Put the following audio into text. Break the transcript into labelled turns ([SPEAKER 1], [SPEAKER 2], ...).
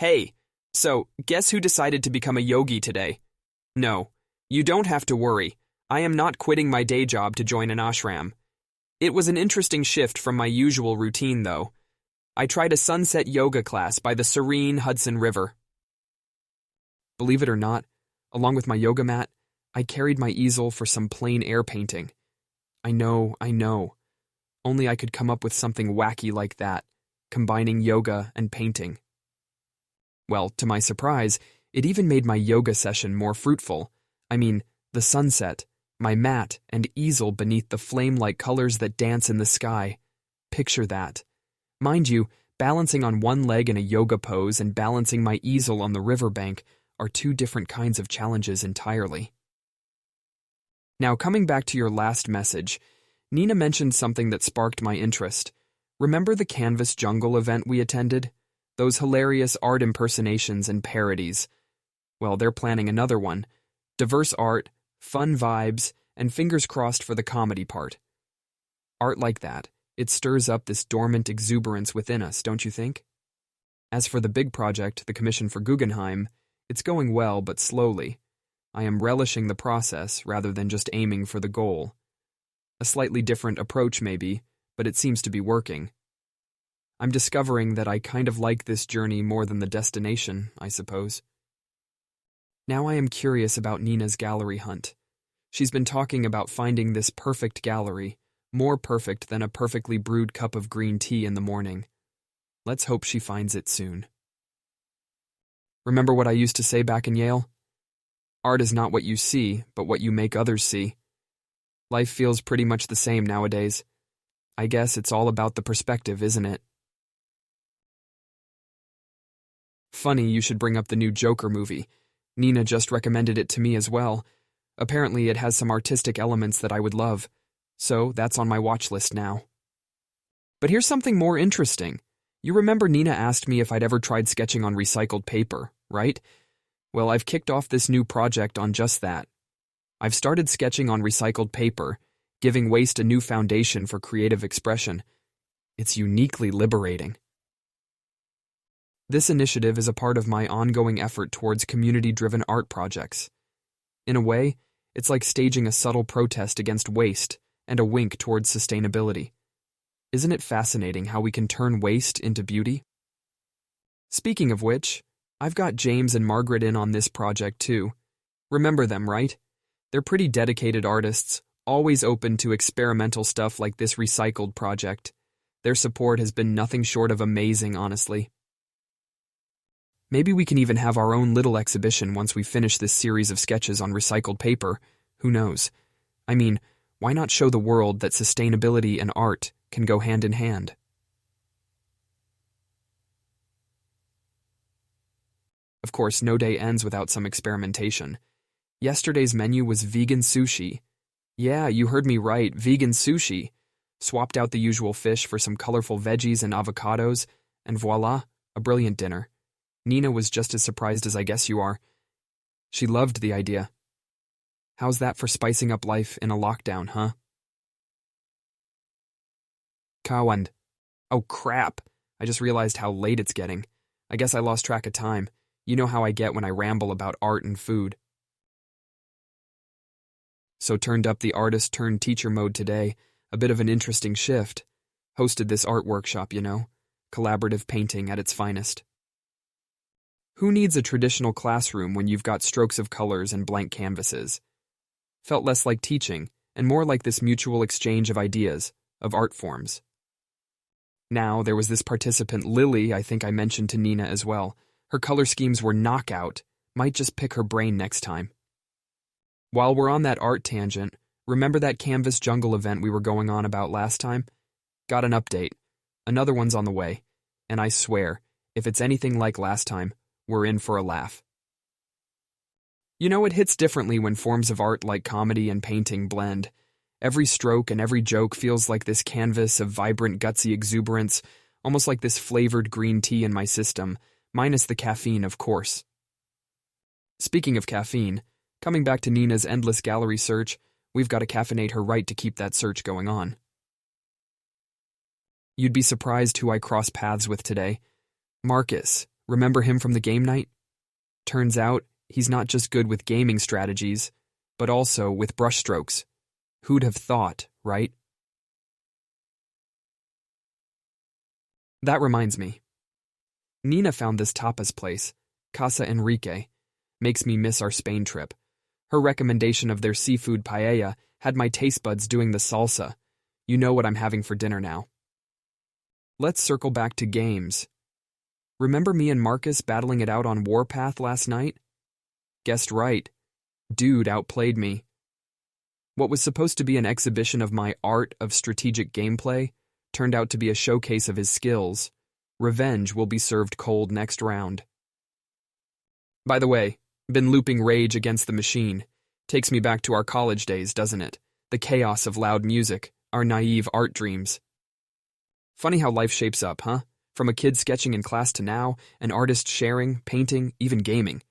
[SPEAKER 1] Hey, so guess who decided to become a yogi today? No, you don't have to worry. I am not quitting my day job to join an ashram. It was an interesting shift from my usual routine, though. I tried a sunset yoga class by the serene Hudson River. Believe it or not, along with my yoga mat, I carried my easel for some plein air painting. I know. Only I could come up with something wacky like that, combining yoga and painting. Well, to my surprise, it even made my yoga session more fruitful. I mean, the sunset, my mat, and easel beneath the flame-like colors that dance in the sky. Picture that. Mind you, balancing on one leg in a yoga pose and balancing my easel on the riverbank are two different kinds of challenges entirely. Now, coming back to your last message, Nina mentioned something that sparked my interest. Remember the Canvas Jungle event we attended? Those hilarious art impersonations and parodies. Well, they're planning another one. Diverse art, fun vibes, and fingers crossed for the comedy part. Art like that, it stirs up this dormant exuberance within us, don't you think? As for the big project, the Commission for Guggenheim, it's going well but slowly. I am relishing the process rather than just aiming for the goal. A slightly different approach maybe, but it seems to be working. I'm discovering that I kind of like this journey more than the destination, I suppose. Now I am curious about Nina's gallery hunt. She's been talking about finding this perfect gallery, more perfect than a perfectly brewed cup of green tea in the morning. Let's hope she finds it soon. Remember what I used to say back in Yale? Art is not what you see, but what you make others see. Life feels pretty much the same nowadays. I guess it's all about the perspective, isn't it? Funny you should bring up the new Joker movie. Nina just recommended it to me as well. Apparently it has some artistic elements that I would love. So that's on my watch list now. But here's something more interesting. You remember Nina asked me if I'd ever tried sketching on recycled paper, right? Well, I've kicked off this new project on just that. I've started sketching on recycled paper, giving waste a new foundation for creative expression. It's uniquely liberating. This initiative is a part of my ongoing effort towards community-driven art projects. In a way, it's like staging a subtle protest against waste and a wink towards sustainability. Isn't it fascinating how we can turn waste into beauty? Speaking of which, I've got James and Margaret in on this project too. Remember them, right? They're pretty dedicated artists, always open to experimental stuff like this recycled project. Their support has been nothing short of amazing, honestly. Maybe we can even have our own little exhibition once we finish this series of sketches on recycled paper. Who knows? I mean, why not show the world that sustainability and art can go hand in hand? Of course, no day ends without some experimentation. Yesterday's menu was vegan sushi. Yeah, you heard me right, vegan sushi. Swapped out the usual fish for some colorful veggies and avocados, and voila, a brilliant dinner. Nina was just as surprised as I guess you are. She loved the idea. How's that for spicing up life in a lockdown, huh? Kawand. Oh crap, I just realized how late it's getting. I guess I lost track of time. You know how I get when I ramble about art and food. So turned up the artist-turned-teacher mode today, a bit of an interesting shift. Hosted this art workshop, you know. Collaborative painting at its finest. Who needs a traditional classroom when you've got strokes of colors and blank canvases? Felt less like teaching, and more like this mutual exchange of ideas, of art forms. Now, there was this participant, Lily, I think I mentioned to Nina as well. Her color schemes were knockout. Might just pick her brain next time. While we're on that art tangent, remember that Canvas Jungle event we were going on about last time? Got an update. Another one's on the way. And I swear, if it's anything like last time, we're in for a laugh. You know, it hits differently when forms of art like comedy and painting blend. Every stroke and every joke feels like this canvas of vibrant, gutsy exuberance, almost like this flavored green tea in my system, minus the caffeine, of course. Speaking of caffeine, coming back to Nina's endless gallery search, we've got to caffeinate her right to keep that search going on. You'd be surprised who I cross paths with today. Marcus, Remember him from the game night? Turns out, he's not just good with gaming strategies, but also with brushstrokes. Who'd have thought, right? That reminds me. Nina found this tapas place, Casa Enrique. Makes me miss our Spain trip. Her recommendation of their seafood paella had my taste buds doing the salsa. You know what I'm having for dinner now. Let's circle back to games. Remember me and Marcus battling it out on Warpath last night? Guessed right. Dude outplayed me. What was supposed to be an exhibition of my art of strategic gameplay turned out to be a showcase of his skills. Revenge will be served cold next round. By the way, been looping Rage Against the Machine. Takes me back to our college days, doesn't it? The chaos of loud music, our naive art dreams. Funny how life shapes up, huh? From a kid sketching in class to now, an artist sharing, painting, even gaming.